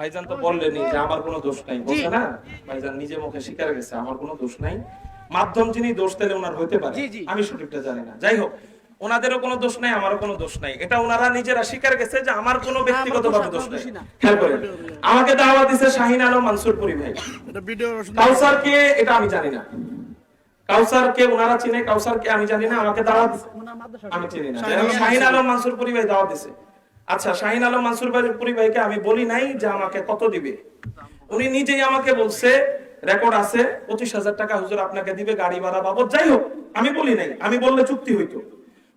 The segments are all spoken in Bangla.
ভাইজান তো বললেনই যে আমার কোনো দোষ নাই, বলছে না ভাইজান নিজে মুখে স্বীকার করেছে আমার কোনো দোষ নাই। মাধ্যম যিনি দোষ দিলে ওনার হইতে পারে, আমি সঠিকটা জানি না। যাই হোক, ওনাদেরও কোনো দোষ নাই, আমারও কোনো দোষ নাই, এটা ওনারা নিজেরা স্বীকার করেছে যে আমার কোনো ব্যক্তিগতভাবে দোষ নাই। খেয়াল করেন, আমাকে দাওয়াত দিয়েছে শাহিন আলম মানসুরপুরি ভাই। কাউসার কে এটা আমি জানি না, কাউসার কে ওনারা চিনে, কাউসার কে আমি জানি না, আমাকে দাওয়াত আমি চিনি না। শাহিন আলম মানসুরপুরি ভাই দাওয়াত দিয়েছে। আচ্ছা, শাহিন আলম মানসুরপুরি ভাইকে আমি বলি নাই যে আমাকে কত দিবে, উনি নিজেই আমাকে বলছে, রেকর্ড আছে, 25,000 টাকা হুজুর আপনাকে দিবে গাড়ি ভাড়া বাবদ। যাই হোক, আমি বলি নাই, আমি বললে চুক্তি হইতো,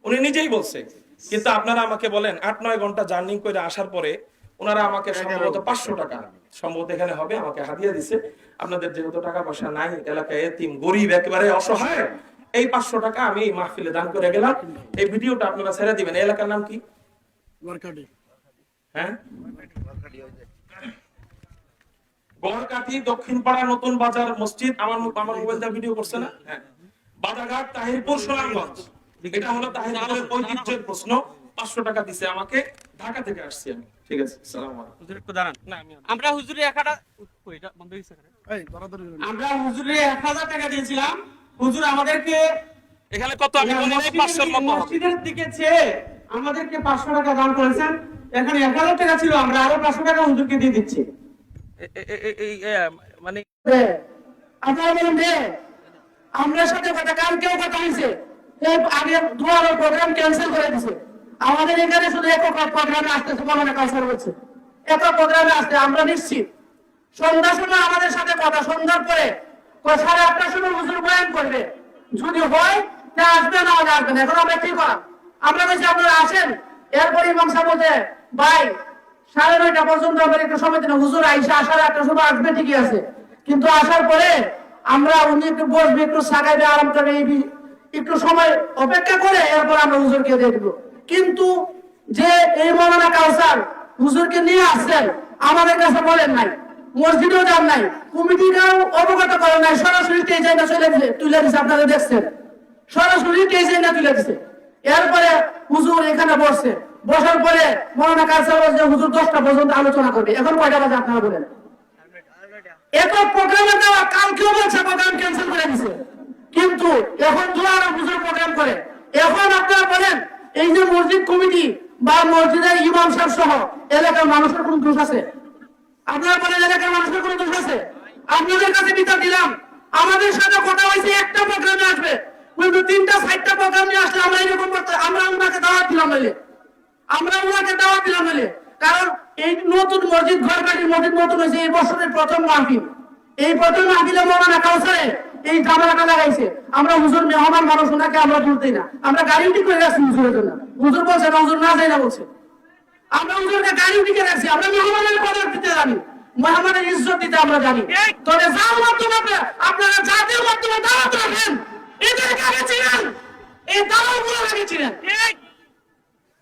উনি নিজেই বলছে। কিন্তু আপনারা আমাকে বলেন 8-9 ঘন্টা জার্নি করে আসার পরে ওনারা আমাকে সম্ভবত 500 টাকা সম্ভবত এখানে হবে আমাকে হাদিয়া দিছে। আপনাদের যেহেতু টাকা পয়সা নাই, এলাকায় এতিম গরিব একেবারে অসহায়, এই 500 টাকা আমি এই মাহফিলে দান করে গেলাম। এই ভিডিওটা আপনারা ছেড়ে দিবেন। এই এলাকার নাম কি? হ্যাঁ, গড়কাঠি, দক্ষিণ পাড়া, নতুন বাজার মসজিদ। আমার মোবাইলটা ভিডিও করছে না? হ্যাঁ, বাজারঘাট, তাহিরপুর, সুনামগঞ্জ। এটা হলো তাহিরপুরের ঐতিহ্যের প্রশ্ন। 500 টাকা দিছে আমাকে, ঢাকা থেকে আসছি আমি। ঠিক আছে, আসসালামু আলাইকুম। হুজুর একটু দাঁড়ান। আমরা হুজুরে 1000 টাকা দিয়েছিলাম। হুজুর আমাদেরকে এখানে কত আমি বলি নাই, 500 এর মতো হবে। মসজিদের দিকে চেয়ে আমাদেরকে 500 টাকা দান করেছেন। এখানে 1000 টাকা ছিল, আমরা আরো 500 টাকা হুজুরকে দিয়ে দিচ্ছি। মানে আপনারা বলেন যে আমরা সাথে কথা কাল কেউ কথা হয়েছে, এই আগে দুয়ারের প্রোগ্রাম ক্যান্সেল করে দিছে। আমাদের এখানে শুধু একক প্রোগ্রামে আসতেছে, মনে না ক্যান্সেল হচ্ছে, একক প্রোগ্রামে আসতে আমরা নিশ্চিত। সন্ধ্যার সময় আমাদের সাথে কথা, সন্ধ্যার পরে 8:30টার সময় হুজুর বয়ান করবে, যদি হয় তা আসবে, না হলে আসবে না। এখন আমরা কি করা, আমরা বলছি আপনারা আসেন। এরপরে ইমাম সাহেব বলছে ভাই 9:30 পর্যন্ত আমরা একটু সময় দিন। হুজুর আইসা আসার একটা সময় আসবে, ঠিকই আছে, কিন্তু আসার পরে আমরা উনি একটু বসবে, একটু সাগাইবে, আরাম করে একটু সময় অপেক্ষা করে এরপর আমরা হুজুরকে দিয়ে দিব। কিন্তু যে এই মৌলানা কাউসার হুজুরকে নিয়ে আসছেন, আমাদের কাছে বলেন নাই, মসজিদেও যান নাই, কমিটিটাও অবগত করেন নাই, সরাসরি স্টেজে চলে তুলে দিচ্ছে। আপনারা দেখছেন সরাসরি স্টেজে তুলে দিচ্ছে। এরপরে হুজুর এখানে বসছে, বসার পরে মৌলানা কাউসার বলছে হুজুর 10টা পর্যন্ত আলোচনা করবে। এখন কয়টা বাজে আপনারা বলেন? এত প্রোগ্রামে দেওয়া, কালকেও বলছে প্রোগ্রাম ক্যান্সেল করে দিছে, কিন্তু এখন দুয়ারে হুজুর প্রোগ্রাম করে। এখন আপনারা বলেন এই যে মসজিদ কমিটি বা মসজিদের ইমাম সাহেব সহ এলাকার মানুষের কোন দোষ আছে? আপনারা বলেন এলাকার মানুষের কোন দোষ আছে? আপনাদের কাছে বিচার দিলাম, আমাদের সাথে কথা হয়েছে একটা প্রোগ্রামে আসবে, কিন্তু 3টা-4টা প্রোগ্রাম নিয়ে আসলে আমরা এরকম করতে, আমরা ওনাকে দাওয়াত দিলাম বলে, কারণ এই নতুন মসজিদ, ঘরবাড়ির মসজিদ নতুন হয়েছে, এই বছরের প্রথম মাহফিল। এই প্রথম মাহফিলে মৌলানা কাউসারে এই ঝামেলাটা লাগাইছে। আমরা হুজুর মেহমান মানুষ, ওনাকে আমরা তুলতেই না, আমরা গাড়ি উঠি করে রাখছি হুজুরের জন্য। হুজুর বলছে না, হুজুর না যাই না বলছে, আমরা হুজুরকে গাড়ি উঠি করে রাখছি। আমরা মেহমানের কদর দিতে জানি, মেহমানের ইজ্জত দিতে আমরা জানি। তবে যার মাধ্যমে আপনারা জাতীয় মাধ্যমে দাওয়াত রাখেন, এদেরকে আগে চিনেন, এই দাওয়াতগুলো আগে চিনেন।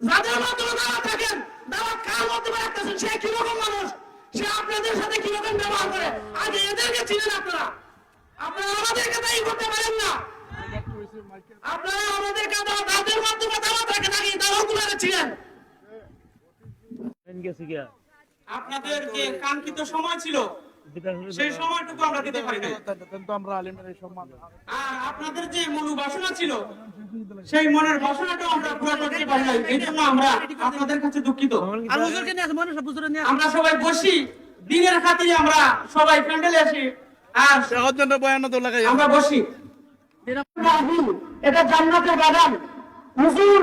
যাদের মাধ্যমে দাওয়াত রাখেন, দাওয়াত কার মাধ্যমে রাখতেছেন, সে কিরকম মানুষ, সে আপনাদের সাথে কিরকম ব্যবহার করে, আগে এদেরকে চিনেন। আপনারা আমাদেরকে দায়ী করতে পারেন না। আপনারা আমাদেরকে তাদের মাধ্যমে দাওয়াত রাখেন, আগে দাওয়াতগুলো চিনেন। আপনাদের যে কাঙ্ক্ষিত সময় ছিল, সেই সময়টুকু আমরা দিতে পারি না। আর আপনাদের যে মনোবাসনা ছিল, সেই মনের বাসনাটাও আমরা পুরো করতে পারি না। এই জন্য আমরা আপনাদের কাছে দুঃখিত। আমরা সবাই বসি, দিনের খাতিরে আমরা সবাই প্যান্ডেলে আসি, আর আমরা বসি। এটা জান্নাতের বাগান। হুজুর